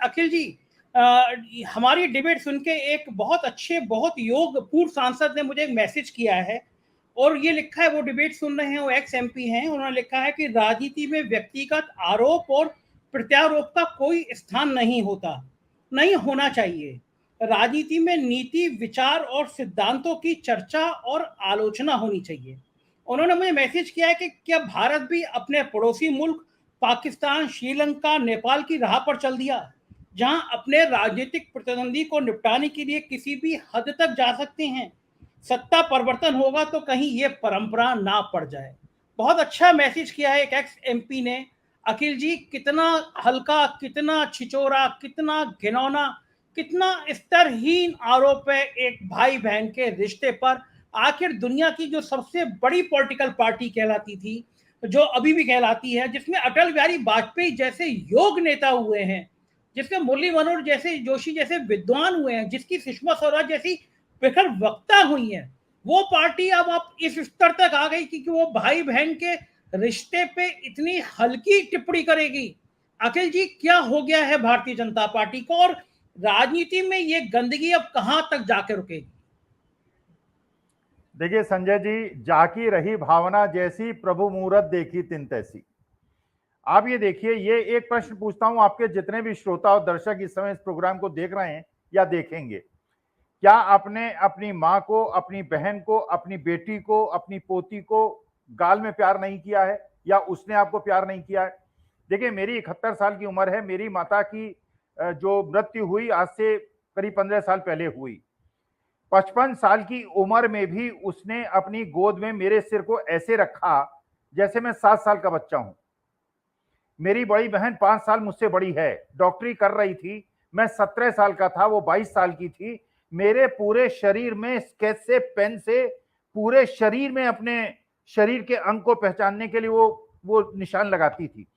अखिल जी, हमारी डिबेट सुन के एक बहुत अच्छे, बहुत योग्य पूर्व सांसद ने मुझे एक मैसेज किया है और ये लिखा है, वो डिबेट सुन रहे हैं, वो एक्स एमपी हैं, उन्होंने लिखा है कि राजनीति में व्यक्तिगत आरोप और प्रत्यारोप का कोई स्थान नहीं होता, नहीं होना चाहिए। राजनीति में नीति, विचार और सिद्धांतों की चर्चा और आलोचना होनी चाहिए। उन्होंने मुझे मैसेज किया है कि क्या भारत भी अपने पड़ोसी मुल्क पाकिस्तान, श्रीलंका, नेपाल की राह पर चल दिया, जहां अपने राजनीतिक प्रतिद्वंदी को निपटाने के लिए किसी भी हद तक जा सकते हैं? सत्ता परिवर्तन होगा तो कहीं ये परंपरा ना पड़ जाए। बहुत अच्छा मैसेज किया है एक एक्स एमपी ने। अखिल जी, कितना हल्का, कितना छिचोरा, कितना घिनौना, कितना स्तरहीन आरोप है एक भाई बहन के रिश्ते पर। आखिर दुनिया की जो सबसे बड़ी पॉलिटिकल पार्टी कहलाती थी, जो अभी भी कहलाती है, जिसमें अटल बिहारी वाजपेयी जैसे योग नेता हुए हैं, जिसमें मुरली मनोहर जैसे जोशी जैसे विद्वान हुए हैं, जिसकी सुषमा स्वराज जैसी प्रखर वक्ता हुई हैं, वो पार्टी अब आप इस स्तर तक आ गई कि वो भाई बहन के रिश्ते पे इतनी हल्की टिप्पणी करेगी। अखिल जी, क्या हो गया है भारतीय जनता पार्टी को, और राजनीति में ये गंदगी अब कहां तक जाके रुकेगी? देखिए संजय जी, जाकी रही भावना जैसी, प्रभु मुहूर्त देखी तिन तैसी। आप ये देखिए, ये एक प्रश्न पूछता हूं आपके जितने भी श्रोता और दर्शक इस समय इस प्रोग्राम को देख रहे हैं या देखेंगे, क्या आपने अपनी माँ को, अपनी बहन को, अपनी बेटी को, अपनी पोती को गाल में प्यार नहीं किया है, या उसने आपको प्यार नहीं किया है? देखिए, मेरी 71 साल की उम्र है। मेरी माता की जो मृत्यु हुई आज से करीब 15 साल पहले हुई। 55 साल की उम्र में भी उसने अपनी गोद में मेरे सिर को ऐसे रखा जैसे मैं 7 साल का बच्चा हूं। मेरी बड़ी बहन 5 साल मुझसे बड़ी है, डॉक्टरी कर रही थी। मैं 17 साल का था, वो 22 साल की थी। मेरे पूरे शरीर में स्केच से, पेन से पूरे शरीर में अपने शरीर के अंग को पहचानने के लिए वो निशान लगाती थी।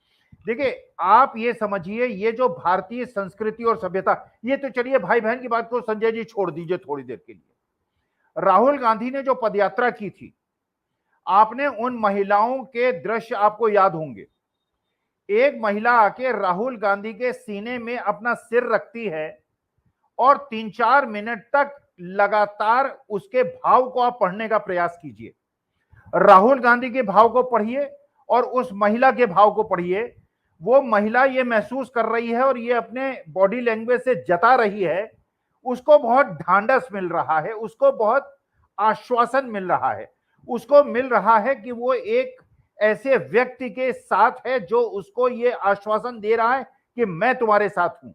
देखिए, आप ये समझिए, ये जो भारतीय संस्कृति और सभ्यता, ये तो चलिए भाई बहन की बात को संजय जी छोड़ दीजिए थोड़ी देर के लिए। राहुल गांधी ने जो पदयात्रा की थी, आपने उन महिलाओं के दृश्य आपको याद होंगे। एक महिला आके राहुल गांधी के सीने में अपना सिर रखती है और 3-4 मिनट तक लगातार उसके भाव को आप पढ़ने का प्रयास कीजिए। राहुल गांधी के भाव को पढ़िए और उस महिला के भाव को पढ़िए। वो महिला ये महसूस कर रही है और ये अपने बॉडी लैंग्वेज से जता रही है, उसको बहुत ढांढस मिल रहा है, उसको बहुत आश्वासन मिल रहा है, उसको मिल रहा है कि वो एक ऐसे व्यक्ति के साथ है जो उसको ये आश्वासन दे रहा है कि मैं तुम्हारे साथ हूं।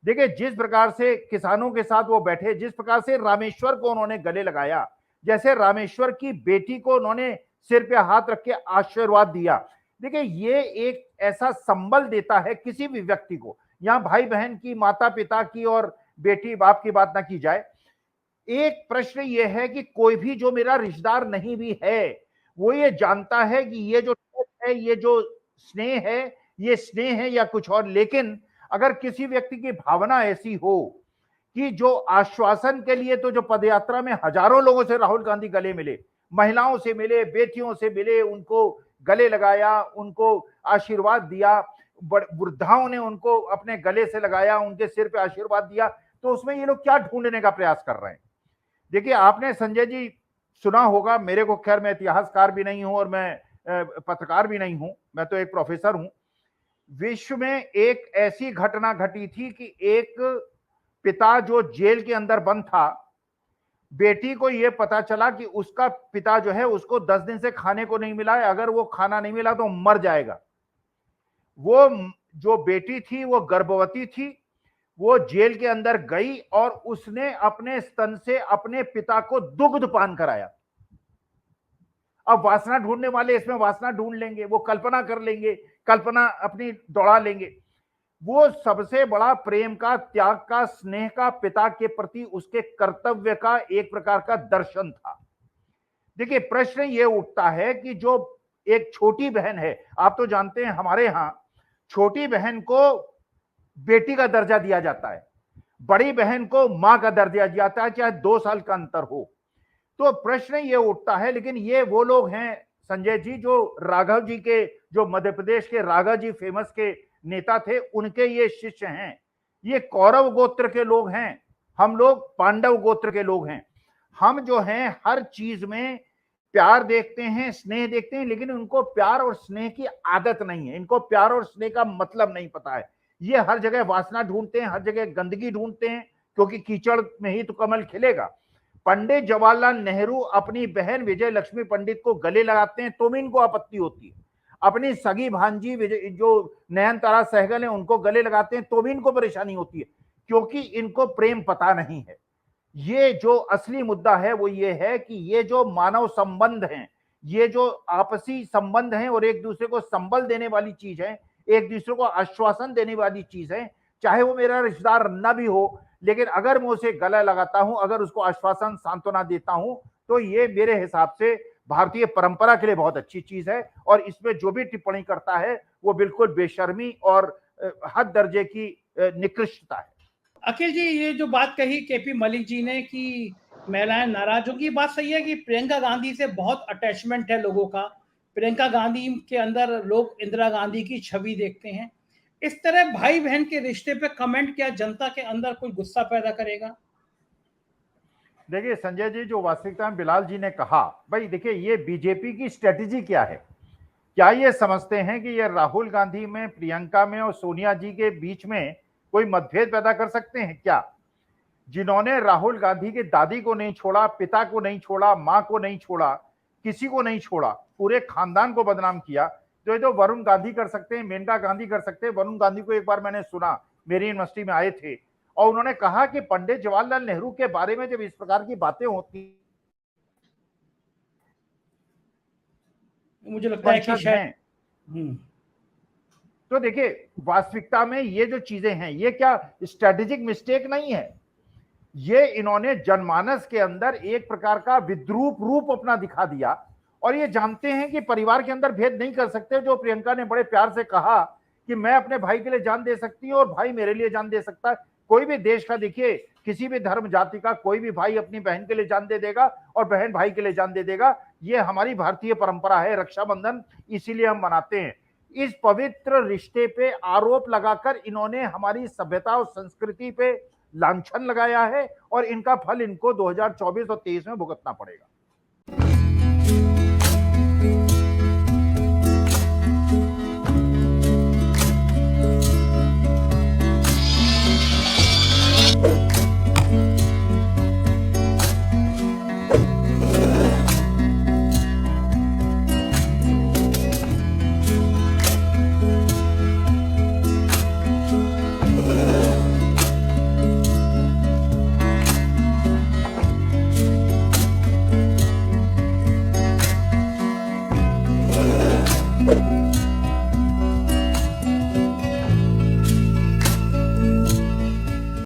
देखिए, जिस प्रकार से किसानों के साथ वो बैठे, जिस प्रकार से रामेश्वर को उन्होंने गले लगाया, जैसे रामेश्वर की बेटी को उन्होंने सिर पे हाथ रख के आशीर्वाद दिया। देखिए, ये एक ऐसा संबल देता है किसी भी व्यक्ति को। यहां भाई बहन की, माता पिता की और बेटी बाप की बात ना की जाए। एक प्रश्न ये है कि कोई भी जो मेरा रिश्तेदार नहीं भी है, वो ये जानता है कि ये जो है, ये जो स्नेह है, ये स्नेह है या कुछ और। लेकिन अगर किसी व्यक्ति की भावना ऐसी हो कि जो आश्वासन के लिए, तो जो पदयात्रा में हजारों लोगों से राहुल गांधी गले मिले, महिलाओं से मिले, बेटियों से मिले, उनको गले लगाया, उनको आशीर्वाद दिया, वृद्धाओं ने उनको अपने गले से लगाया, उनके सिर पे आशीर्वाद दिया, तो उसमें ये लोग क्या ढूंढने का प्रयास कर रहे हैं? देखिए, आपने संजय जी सुना होगा, मेरे को, खैर मैं इतिहासकार भी नहीं हूं और मैं पत्रकार भी नहीं हूं, मैं तो एक प्रोफेसर हूं। विश्व में एक ऐसी घटना घटी थी कि एक पिता जो जेल के अंदर बंद था, बेटी को यह पता चला कि उसका पिता जो है, उसको 10 दिन से खाने को नहीं मिला है, अगर वो खाना नहीं मिला तो मर जाएगा। वो जो बेटी थी वो गर्भवती थी, वो जेल के अंदर गई और उसने अपने स्तन से अपने पिता को दुग्ध पान कराया। अब वासना ढूंढने वाले इसमें वासना ढूंढ लेंगे, वो कल्पना कर लेंगे, कल्पना अपनी दौड़ा लेंगे। वो सबसे बड़ा प्रेम का, त्याग का, स्नेह का, पिता के प्रति उसके कर्तव्य का एक प्रकार का दर्शन था। देखिए, प्रश्न ये उठता है कि जो एक छोटी बहन है, आप तो जानते हैं हमारे यहां छोटी बहन को बेटी का दर्जा दिया जाता है, बड़ी बहन को मां का दर्जा दिया जाता है, चाहे 2 साल का अंतर हो। तो प्रश्न ये उठता है, लेकिन ये वो लोग हैं संजय जी जो राघव जी के, जो मध्य प्रदेश के राघव जी फेमस के नेता थे, उनके ये शिष्य हैं। ये कौरव गोत्र के लोग हैं, हम लोग पांडव गोत्र के लोग हैं। हम जो हैं हर चीज में प्यार देखते हैं, स्नेह देखते हैं, लेकिन उनको प्यार और स्नेह की आदत नहीं है, इनको प्यार और स्नेह का मतलब नहीं पता है। ये हर जगह वासना ढूंढते हैं, हर जगह गंदगी ढूंढते हैं, क्योंकि कीचड़ में ही तो कमल खिलेगा। पंडित जवाहरलाल नेहरू अपनी बहन विजय लक्ष्मी पंडित को गले लगाते हैं तो भी इनको आपत्ति होती है। अपनी सगी भांजी जो नयनतारा सहगल है उनको गले लगाते हैं तो भी इनको परेशानी होती है, क्योंकि इनको प्रेम पता नहीं है। ये जो असली मुद्दा है वो ये है कि ये जो मानव संबंध हैं, ये जो आपसी संबंध हैं और एक दूसरे को संबल देने वाली चीज है, एक दूसरे को आश्वासन देने वाली चीज है, चाहे वो मेरा रिश्तेदार न भी हो, लेकिन अगर मैं उसे गला लगाता हूं, अगर उसको आश्वासन सांत्वना देता हूं, तो ये मेरे हिसाब से भारतीय परंपरा के लिए बहुत अच्छी चीज है। और इसमें जो भी टिप्पणी करता है वो बिल्कुल बेशर्मी और हद दर्जे की निकृष्टता है। अखिल जी, ये जो बात कही केपी मलिक जी ने कि महिलाएं नाराज होंगी, बात सही है कि प्रियंका गांधी से बहुत अटैचमेंट है लोगों का। प्रियंका गांधी के अंदर लोग इंदिरा गांधी की छवि देखते हैं। इस तरह भाई बहन के रिश्ते पे कमेंट क्या जनता के अंदर कोई गुस्सा पैदा करेगा? देखिए संजय जी, जो वास्तविकता में बिलाल जी ने कहा, भाई देखिए ये बीजेपी की स्ट्रेटेजी क्या है? क्या ये समझते हैं कि ये राहुल गांधी में, प्रियंका में और सोनिया जी के बीच में कोई मतभेद पैदा कर सकते हैं क्या? जिन्होंने राहुल गांधी की दादी को नहीं छोड़ा, पिता को नहीं छोड़ा, मां को नहीं छोड़ा, किसी को नहीं छोड़ा, पूरे खानदान को बदनाम किया, तो ये तो वरुण गांधी कर सकते हैं, मेनका गांधी कर सकते हैं। वरुण गांधी को एक बार मैंने सुना, मेरी यूनिवर्सिटी में आए थे और उन्होंने कहा कि पंडित जवाहरलाल नेहरू के बारे में जब इस प्रकार की बातें होती, मुझे लगता है कि शायद तो देखिए वास्तविकता में ये जो चीजें हैं ये क्या स्ट्रेटेजिक मिस्टेक नहीं है, ये इन्होंने जनमानस के अंदर एक प्रकार का विद्रूप रूप अपना दिखा दिया। और ये जानते हैं कि परिवार के अंदर भेद नहीं कर सकते। जो प्रियंका ने बड़े प्यार से कहा कि मैं अपने भाई के लिए जान दे सकती हूँ और भाई मेरे लिए जान दे सकता है। कोई भी देश का देखिए, किसी भी धर्म जाति का कोई भी भाई अपनी बहन के लिए जान दे देगा और बहन भाई के लिए जान दे देगा। ये हमारी भारतीय परंपरा है, रक्षाबंधन इसीलिए हम मनाते हैं। इस पवित्र रिश्ते पे आरोप लगाकर इन्होंने हमारी सभ्यता और संस्कृति पे लांछन लगाया है और इनका फल इनको 2024 और 23 में भुगतना पड़ेगा।